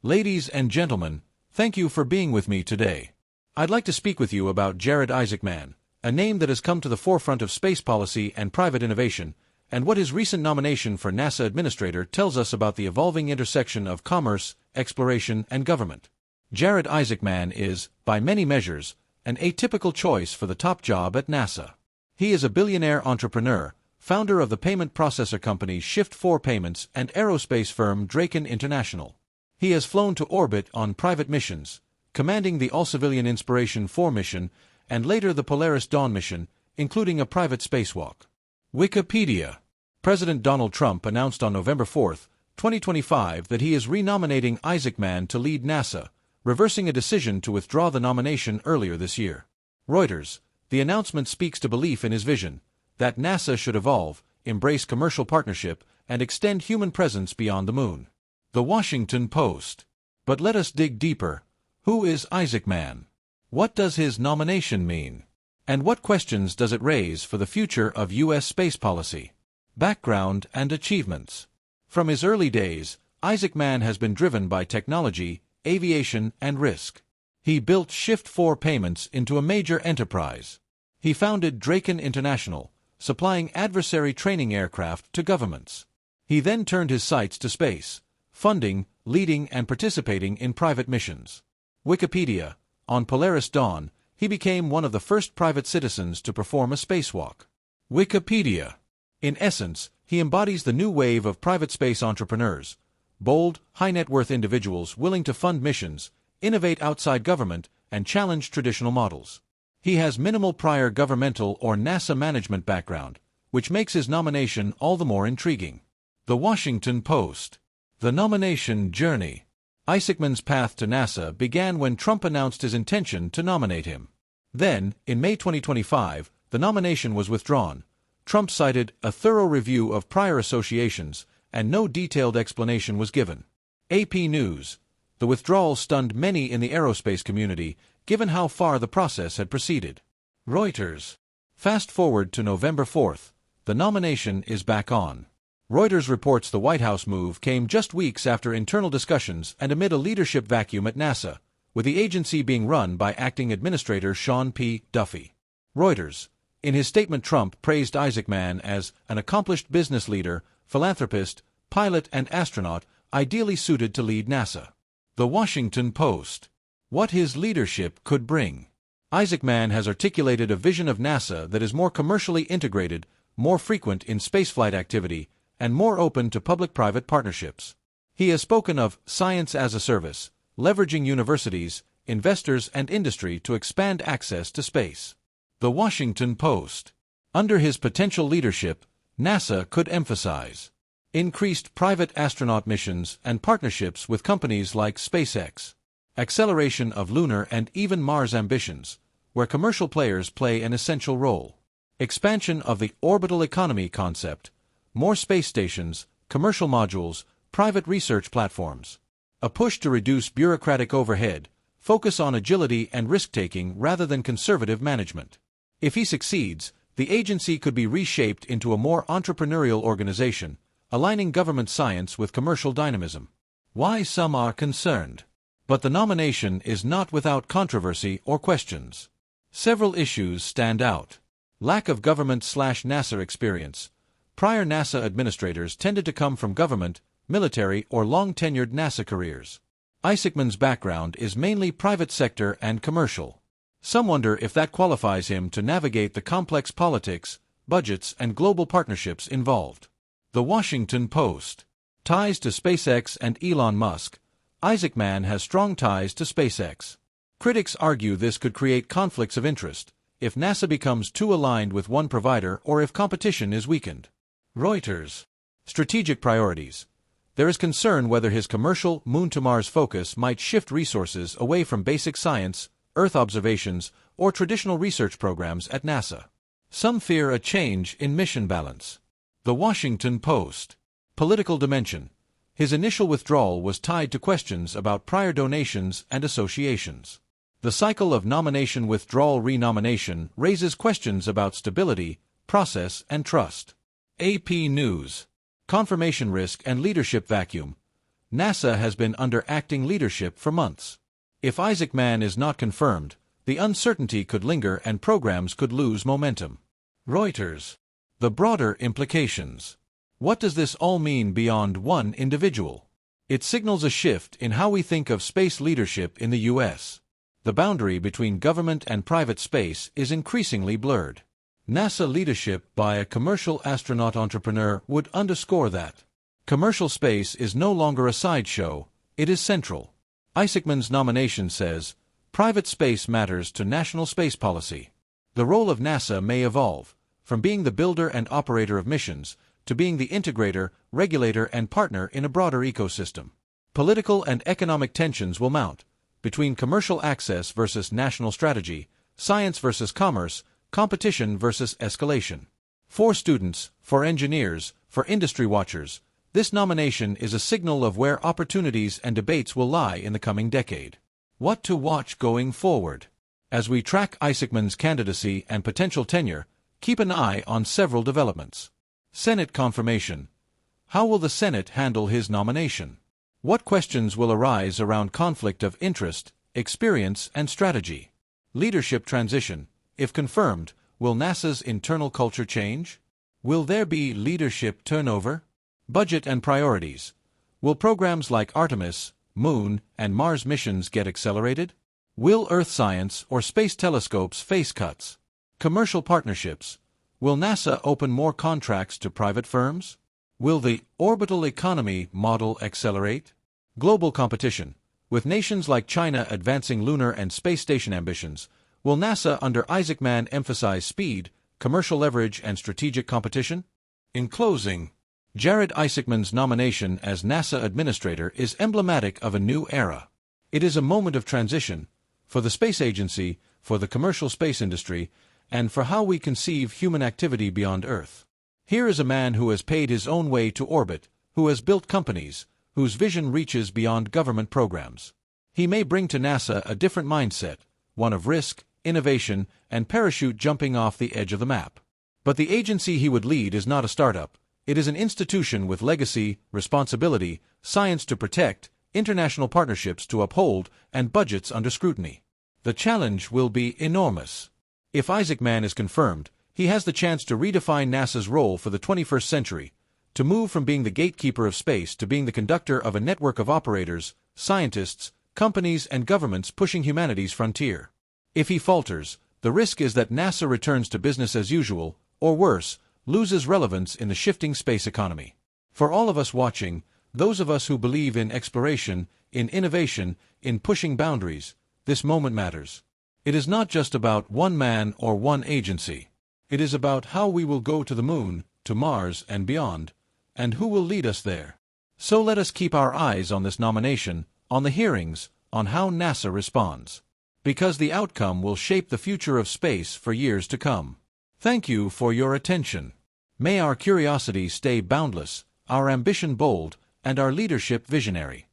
Ladies and gentlemen, thank you for being with me today. I'd like to speak with you about Jared Isaacman, a name that has come to the forefront of space policy and private innovation, and what his recent nomination for NASA Administrator tells us about the evolving intersection of commerce, exploration, and government. Jared Isaacman is, by many measures, an atypical choice for the top job at NASA. He is a billionaire entrepreneur, founder of the payment processor company Shift4 Payments and aerospace firm Draken International. He has flown to orbit on private missions, commanding the all-civilian Inspiration 4 mission and later the Polaris Dawn mission, including a private spacewalk. Wikipedia. President Donald Trump announced on November 4, 2025 that he is renominating Isaacman to lead NASA, reversing a decision to withdraw the nomination earlier this year. Reuters. The announcement speaks to belief in his vision, that NASA should evolve, embrace commercial partnership, and extend human presence beyond the moon. The Washington Post. But let us dig deeper. Who is Isaacman? What does his nomination mean? And what questions does it raise for the future of U.S. space policy? Background and achievements. From his early days, Isaacman has been driven by technology, aviation, and risk. He built Shift4 Payments into a major enterprise. He founded Draken International, supplying adversary training aircraft to governments. He then turned his sights to space, funding, leading, and participating in private missions. Wikipedia. On Polaris Dawn, he became one of the first private citizens to perform a spacewalk. Wikipedia. In essence, he embodies the new wave of private space entrepreneurs, bold, high-net-worth individuals willing to fund missions, innovate outside government, and challenge traditional models. He has minimal prior governmental or NASA management background, which makes his nomination all the more intriguing. The Washington Post. The nomination journey. Isaacman's path to NASA began when Trump announced his intention to nominate him. Then, in May 2025, the nomination was withdrawn. Trump cited a thorough review of prior associations, and no detailed explanation was given. AP News. The withdrawal stunned many in the aerospace community, given how far the process had proceeded. Reuters. Fast forward to November 4. The nomination is back on. Reuters reports the White House move came just weeks after internal discussions and amid a leadership vacuum at NASA, with the agency being run by acting Administrator Sean P. Duffy. Reuters. In his statement, Trump praised Isaacman as an accomplished business leader, philanthropist, pilot, and astronaut, ideally suited to lead NASA. The Washington Post. What his leadership could bring. Isaacman has articulated a vision of NASA that is more commercially integrated, more frequent in spaceflight activity, and more open to public-private partnerships. He has spoken of science as a service, leveraging universities, investors, and industry to expand access to space. The Washington Post. Under his potential leadership, NASA could emphasize increased private astronaut missions and partnerships with companies like SpaceX, acceleration of lunar and even Mars ambitions, where commercial players play an essential role, expansion of the orbital economy concept, more space stations, commercial modules, private research platforms, a push to reduce bureaucratic overhead, focus on agility and risk-taking rather than conservative management. If he succeeds, the agency could be reshaped into a more entrepreneurial organization, aligning government science with commercial dynamism. Why some are concerned. But the nomination is not without controversy or questions. Several issues stand out. Lack of government/NASA experience. Prior NASA administrators tended to come from government, military, or long-tenured NASA careers. Isaacman's background is mainly private sector and commercial. Some wonder if that qualifies him to navigate the complex politics, budgets, and global partnerships involved. The Washington Post. Ties to SpaceX and Elon Musk. Isaacman has strong ties to SpaceX. Critics argue this could create conflicts of interest if NASA becomes too aligned with one provider or if competition is weakened. Reuters. Strategic priorities. There is concern whether his commercial Moon-to-Mars focus might shift resources away from basic science, Earth observations, or traditional research programs at NASA. Some fear a change in mission balance. The Washington Post. Political dimension. His initial withdrawal was tied to questions about prior donations and associations. The cycle of nomination withdrawal renomination raises questions about stability, process, and trust. AP News. Confirmation risk and leadership vacuum. NASA has been under acting leadership for months. If Isaacman is not confirmed, the uncertainty could linger and programs could lose momentum. Reuters. The broader implications. What does this all mean beyond one individual? It signals a shift in how we think of space leadership in the U.S. The boundary between government and private space is increasingly blurred. NASA leadership by a commercial astronaut entrepreneur would underscore that. Commercial space is no longer a sideshow, it is central. Isaacman's nomination says, private space matters to national space policy. The role of NASA may evolve, from being the builder and operator of missions, to being the integrator, regulator, and partner in a broader ecosystem. Political and economic tensions will mount, between commercial access versus national strategy, science versus commerce, competition versus escalation. For students, for engineers, for industry watchers, this nomination is a signal of where opportunities and debates will lie in the coming decade. What to watch going forward? As we track Isaacman's candidacy and potential tenure, keep an eye on several developments. Senate confirmation. How will the Senate handle his nomination? What questions will arise around conflict of interest, experience, and strategy? Leadership transition. If confirmed, will NASA's internal culture change? Will there be leadership turnover? Budget and priorities. Will programs like Artemis, Moon, and Mars missions get accelerated? Will Earth science or space telescopes face cuts? Commercial partnerships. Will NASA open more contracts to private firms? Will the orbital economy model accelerate? Global competition. With nations like China advancing lunar and space station ambitions, will NASA under Isaacman emphasize speed, commercial leverage, and strategic competition? In closing, Jared Isaacman's nomination as NASA administrator is emblematic of a new era. It is a moment of transition for the space agency, for the commercial space industry, and for how we conceive human activity beyond Earth. Here is a man who has paid his own way to orbit, who has built companies, whose vision reaches beyond government programs. He may bring to NASA a different mindset, one of risk, innovation, and parachute jumping off the edge of the map. But the agency he would lead is not a startup. It is an institution with legacy, responsibility, science to protect, international partnerships to uphold, and budgets under scrutiny. The challenge will be enormous. If Isaacman is confirmed, he has the chance to redefine NASA's role for the 21st century, to move from being the gatekeeper of space to being the conductor of a network of operators, scientists, companies, and governments pushing humanity's frontier. If he falters, the risk is that NASA returns to business as usual, or worse, loses relevance in the shifting space economy. For all of us watching, those of us who believe in exploration, in innovation, in pushing boundaries, this moment matters. It is not just about one man or one agency. It is about how we will go to the moon, to Mars, and beyond, and who will lead us there. So let us keep our eyes on this nomination, on the hearings, on how NASA responds. Because the outcome will shape the future of space for years to come. Thank you for your attention. May our curiosity stay boundless, our ambition bold, and our leadership visionary.